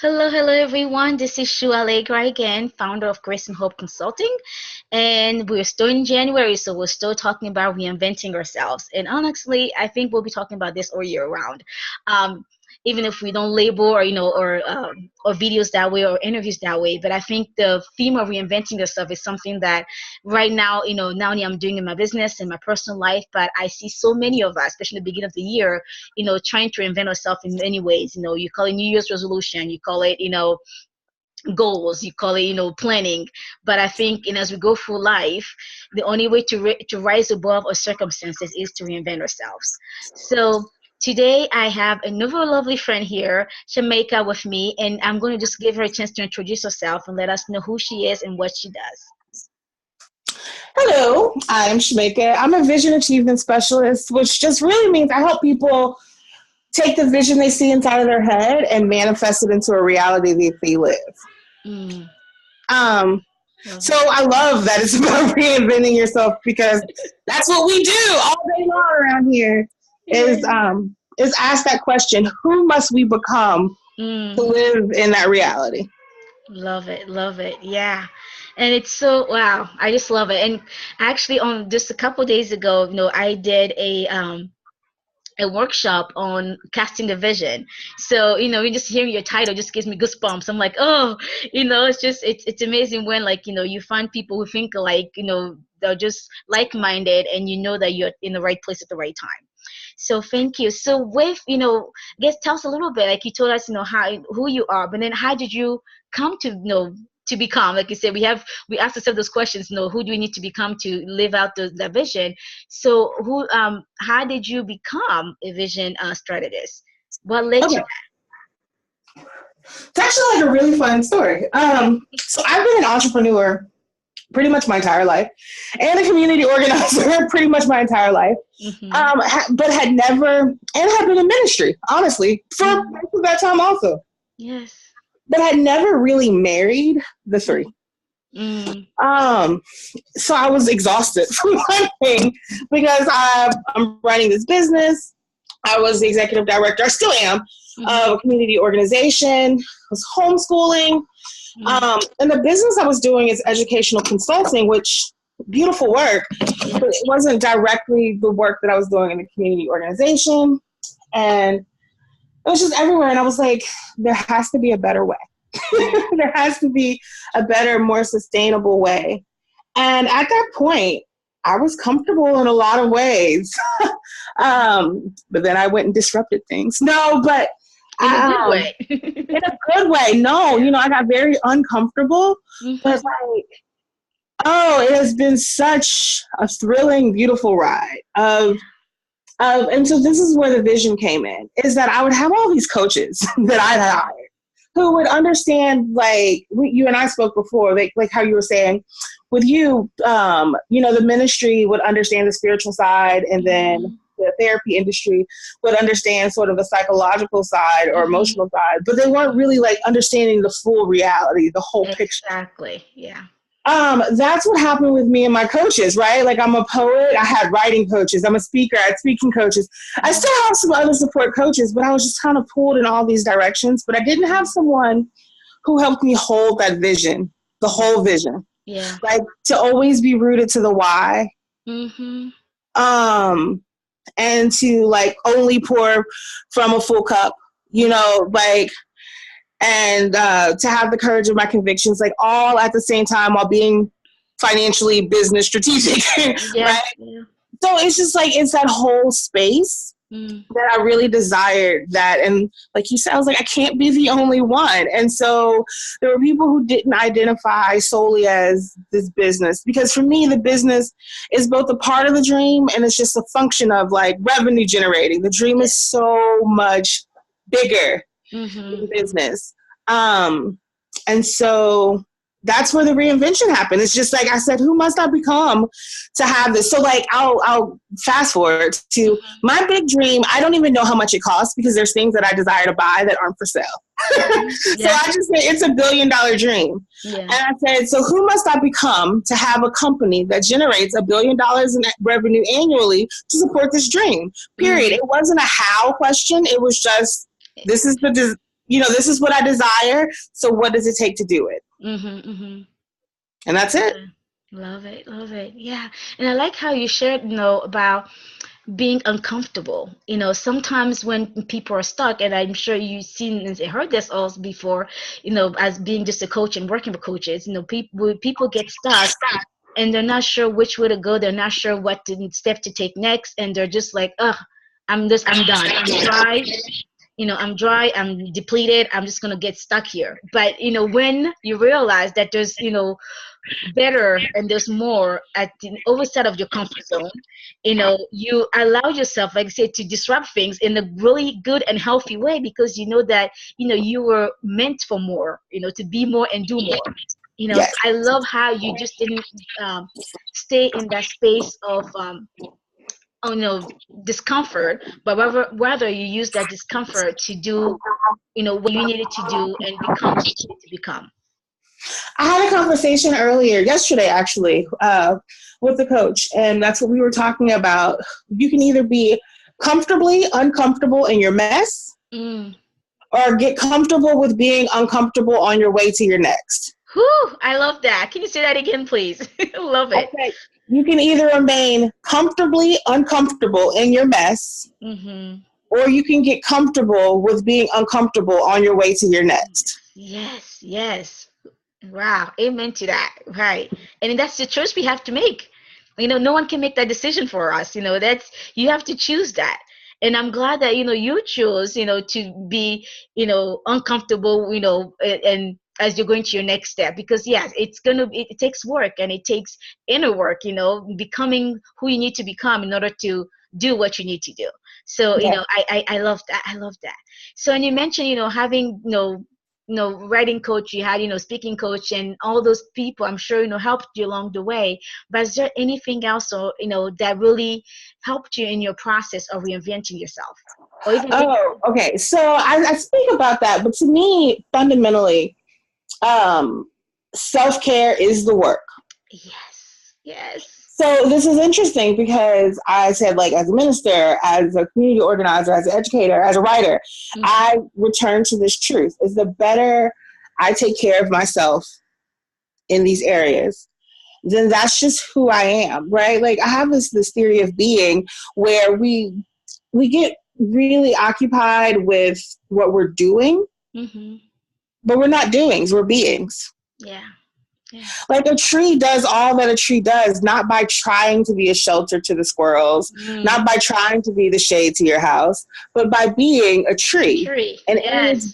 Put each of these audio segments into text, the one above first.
Hello, hello everyone. This is Shu Allegra again, founder of Grace and Hope Consulting. And we're still in January, so we're still talking about reinventing ourselves. And honestly, I think we'll be talking about this all year round. Um, Even if we don't label or videos that way or interviews that way, but I think the theme of reinventing yourself is something that right now, not only I'm doing in my business and my personal life, but I see so many of us, especially at the beginning of the year, trying to reinvent ourselves in many ways. You call it New Year's resolution, you call it, goals, you call it, planning. But I think, as we go through life, the only way to rise above our circumstances is to reinvent ourselves. So today I have another lovely friend here, Shamaka, with me, and I'm going to just give her a chance to introduce herself and let us know who she is and what she does. Hello, I'm Shamaka. I'm a vision achievement specialist, which just really means I help people take the vision they see inside of their head and manifest it into a reality that they live. Mm. So I love that it's about reinventing yourself, because that's what we do all day long around here. Is ask that question: who must we become to live in that reality? Love it, love it. Yeah. And it's so wow, I just love it. And actually on just a couple days ago, I did a workshop on casting a vision. So, just hearing your title just gives me goosebumps. I'm like, oh, it's amazing when, like, you find people who think like, they're just like-minded, and that you're in the right place at the right time. So thank you. So with, tell us a little bit, like you told us, who you are, but then how did you come to, to become, like you said, we asked ourselves those questions, who do we need to become to live out the vision? So how did you become a vision strategist? What led you? It's actually like a really fun story. So I've been an entrepreneur pretty much my entire life, and a community organizer pretty much my entire life. But had never, and had been in ministry, honestly, for most of that time also. Yes. But had never really married the three. So I was exhausted for one thing, because I'm running this business. I was the executive director, I still am, of a community organization. I was homeschooling. And the business I was doing is educational consulting, which beautiful work, but it wasn't directly the work that I was doing in the community organization. And it was just everywhere. And I was like, there has to be a better way. There has to be a better, more sustainable way. And at that point, I was comfortable in a lot of ways. But then I went and disrupted things. No, but in a good way. In a good way. No, I got very uncomfortable. But it has been such a thrilling, beautiful ride. And so this is where the vision came in, is that I would have all these coaches that I hired who would understand, like you and I spoke before, like how you were saying with you, the ministry would understand the spiritual side, and then the therapy industry would understand sort of the psychological side or emotional side, but they weren't really like understanding the full reality, the whole picture. Exactly. Yeah. That's what happened with me and my coaches, right? Like, I'm a poet. I had writing coaches. I'm a speaker. I had speaking coaches. I still have some other support coaches, but I was just kind of pulled in all these directions. But I didn't have someone who helped me hold that vision, the whole vision. Yeah. Like, to always be rooted to the why. And to like only pour from a full cup, and to have the courage of my convictions, like all at the same time while being financially business strategic. Right? Yeah. So it's just like, it's that whole space that I really desired that. And like you said, I was like, I can't be the only one. And so there were people who didn't identify solely as this business, because for me, the business is both a part of the dream and it's just a function of like revenue generating. The dream is so much bigger than business. And so that's where the reinvention happened. It's just like I said, who must I become to have this? So like, I'll fast forward to my big dream. I don't even know how much it costs, because there's things that I desire to buy that aren't for sale. So I just said, it's $1 billion dream. Yeah. And I said, so who must I become to have a company that generates $1 billion in revenue annually to support this dream? Period. It wasn't a how question. It was just, this is the this is what I desire. So what does it take to do it? And that's it. Love it. Love it. Yeah. And I like how you shared, about being uncomfortable. Sometimes when people are stuck, and I'm sure you've seen and heard this also before, as being just a coach and working with coaches, people get stuck and they're not sure which way to go. They're not sure what step to take next. And they're just like, I'm done. I'm dry. I'm dry. I'm depleted. I'm just going to get stuck here. But, when you realize that there's, better and there's more at the oversight of your comfort zone, you allow yourself, like I said, to disrupt things in a really good and healthy way, because you know that you were meant for more, to be more and do more. Yes. So I love how you just didn't stay in that space of discomfort, but rather you use that discomfort to do what you needed to do and become what you needed to become. I had a conversation yesterday actually, with the coach, and that's what we were talking about. You can either be comfortably uncomfortable in your mess, or get comfortable with being uncomfortable on your way to your next. Whew, I love that. Can you say that again, please? Love it. Okay. You can either remain comfortably uncomfortable in your mess, or you can get comfortable with being uncomfortable on your way to your next. Yes, yes. Wow, amen to that. Right. And that's the choice we have to make. No one can make that decision for us. You have to choose that. And I'm glad that, you chose, to be, uncomfortable, and as you're going to your next step, because yes, it takes work, and it takes inner work, becoming who you need to become in order to do what you need to do. So, I love that. I love that. So, and you mentioned, having, writing coach, you had, speaking coach, and all those people, I'm sure, helped you along the way. But is there anything else, or, that really helped you in your process of reinventing yourself? Or even okay. So I speak about that, but to me, fundamentally, self-care is the work. Yes. Yes. So this is interesting because I said, like, as a minister, as a community organizer, as an educator, as a writer, I return to this truth. Is the better I take care of myself in these areas, then that's just who I am, right? Like, I have this theory of being where we get really occupied with what we're doing, but we're not doings, we're beings. Yeah. Yeah. Like, a tree does all that a tree does, not by trying to be a shelter to the squirrels, not by trying to be the shade to your house, but by being a tree. And in its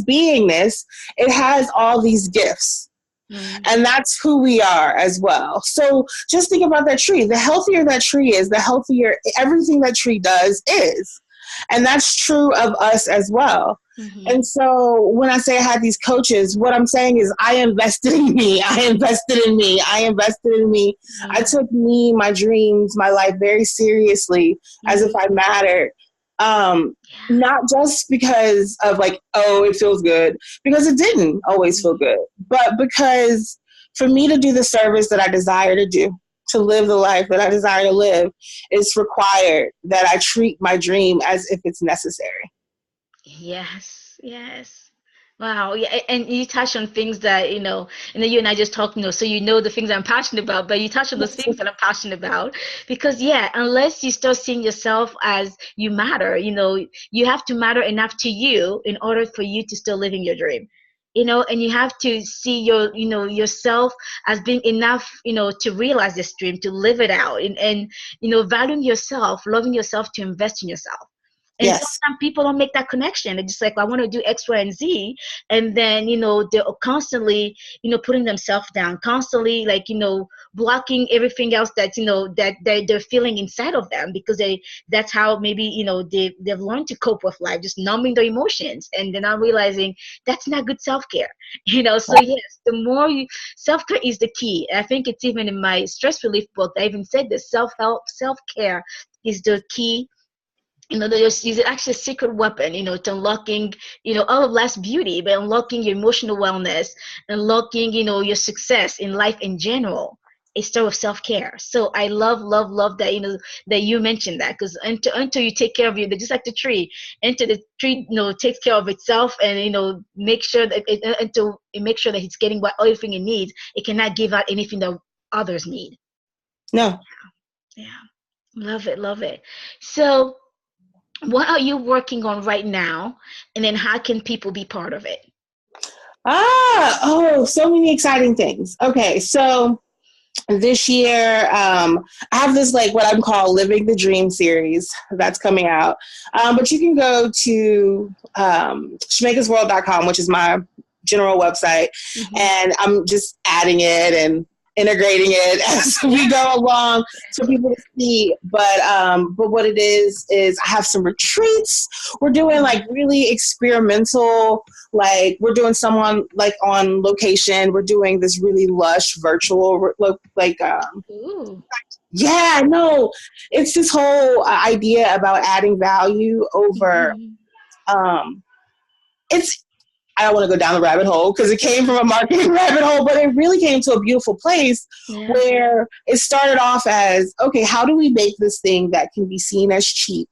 beingness, it has all these gifts. And that's who we are as well. So just think about that tree. The healthier that tree is, the healthier everything that tree does is. And that's true of us as well. And so when I say I had these coaches, what I'm saying is I invested in me. I invested in me. I invested in me. I took me, my dreams, my life very seriously, as if I mattered. Not just because of like, oh, it feels good, because it didn't always feel good, but because for me to do the service that I desire to do, to live the life that I desire to live, it's required that I treat my dream as if it's necessary. Yes, yes. Wow. Yeah, and you touch on things that, and then you and I just talk, so the things I'm passionate about, but you touch on the things that I'm passionate about, because unless you start seeing yourself as you matter, you have to matter enough to you in order for you to still living your dream. And you have to see yourself as being enough, to realize this dream, to live it out, and valuing yourself, loving yourself, to invest in yourself. And sometimes people don't make that connection. They're just like, I want to do X, Y, and Z. And then, they're constantly, putting themselves down, constantly, like, blocking everything else that's, that they're feeling inside of them, because that's how maybe, they've learned to cope with life, just numbing their emotions. And they're not realizing that's not good self-care, So yes, the more self-care is the key. I think it's even in my stress relief book, I even said this, self-help, self-care is the key. There's actually a secret weapon, to unlocking, all of life's beauty, but unlocking your emotional wellness, unlocking, your success in life in general. it starts with self-care. So I love that, that you mentioned that, because until you take care of you, just like the tree, until the tree, takes care of itself, and make sure that until it makes sure that it's getting everything it needs, it cannot give out anything that others need. No. Yeah. Love it, love it. So what are you working on right now, and then how can people be part of it? So many exciting things. Okay, so this year, I have this what I'm called Living the Dream series that's coming out. But you can go to shamakasworld.com, which is my general website, and I'm just adding it and integrating it as we go along for people to see. But what it is I have some retreats. We're doing really experimental, we're doing someone on location. We're doing this really lush virtual yeah, no, it's this whole idea about adding value over it's I don't want to go down the rabbit hole because it came from a marketing rabbit hole, but it really came to a beautiful place where it started off as, okay, how do we make this thing that can be seen as cheap,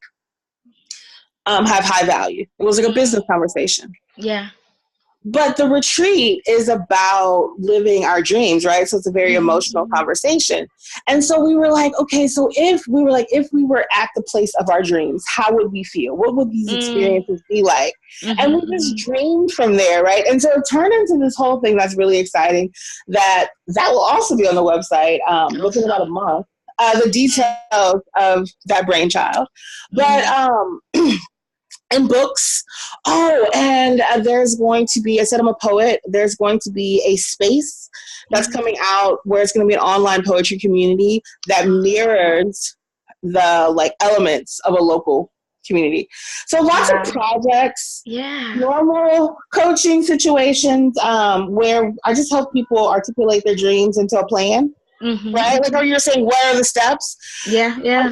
have high value? It was a business conversation. Yeah. But the retreat is about living our dreams, right? So it's a very emotional conversation. And so we were like, okay, so if we were at the place of our dreams, how would we feel? What would these experiences be like? And we just dreamed from there, right? And so it turned into this whole thing that's really exciting that will also be on the website within about a month. The details of that brainchild. But and books. And there's going to be, I said I'm a poet, there's going to be a space that's coming out where it's going to be an online poetry community that mirrors the elements of a local community. So lots of projects, normal coaching situations where I just help people articulate their dreams into a plan, right? Like how you're saying, what are the steps? Yeah.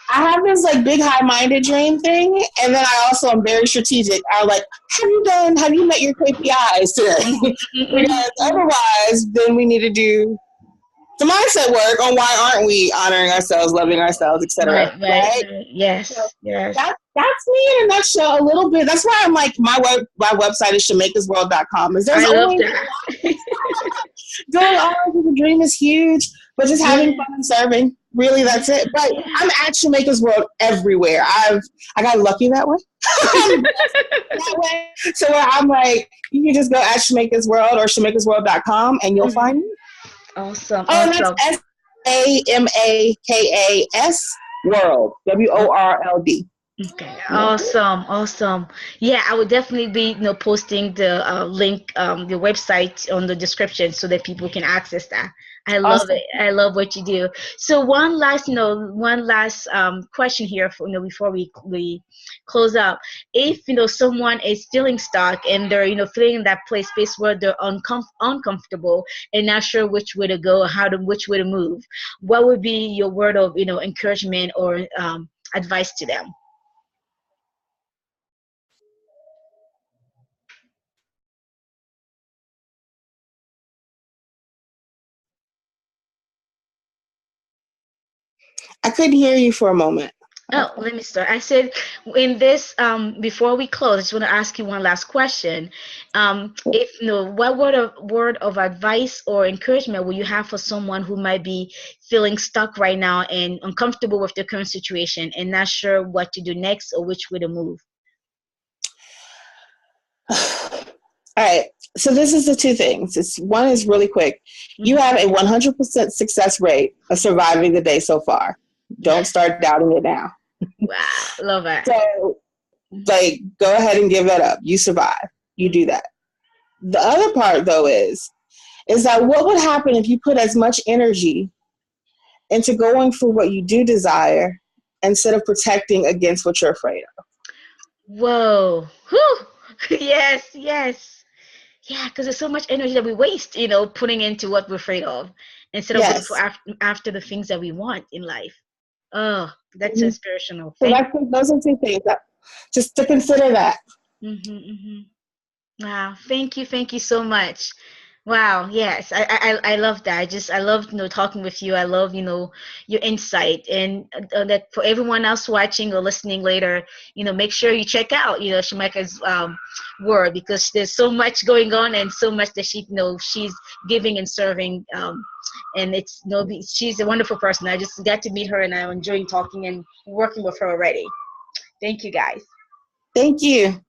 I have this big high-minded dream thing, and then I also am very strategic. I'm like, have you met your KPIs today? Because otherwise, then we need to do the mindset work on why aren't we honoring ourselves, loving ourselves, etc. Right? Yes. So that's me in a nutshell a little bit. That's why I'm my website is shamakasworld.com. I love that. Going on with the dream is huge, but just having fun and serving. Really, that's it. But I'm at Shamaka's World everywhere. I got lucky that way. So I'm you can just go at Shamaka's World or shamakasworld.com and you'll find me. Awesome. That's SAMAKAS World. WORLD. Okay. Awesome. Yeah, I would definitely be posting the link, the website on the description so that people can access that. I love it. I love what you do. So one last question here for before we close up. If someone is feeling stuck and they're feeling in that space where they're uncomfortable and not sure which way to go or which way to move, what would be your word of encouragement or advice to them? I couldn't hear you for a moment. Oh, let me start. I said in this before we close, I just want to ask you one last question. If what word of advice or encouragement will you have for someone who might be feeling stuck right now and uncomfortable with their current situation and not sure what to do next or which way to move? All right. So this is the two things. One is really quick. You have a 100% success rate of surviving the day so far. Don't start doubting it now. Wow. Love that. So go ahead and give that up. You survive. You do that. The other part though is that what would happen if you put as much energy into going for what you do desire instead of protecting against what you're afraid of? Whoa. Whew. Yes. Yeah, because there's so much energy that we waste, putting into what we're afraid of instead of going for after the things that we want in life. Oh, that's inspirational. So those are two things just to consider that. Wow, thank you so much. Wow, yes. I love that. I love, talking with you. I love, your insight, and that for everyone else watching or listening later, make sure you check out, Shamaka's word, because there's so much going on and so much that she's giving and serving, and it's she's a wonderful person. I just got to meet her and I'm enjoying talking and working with her already. Thank you, guys. Thank you.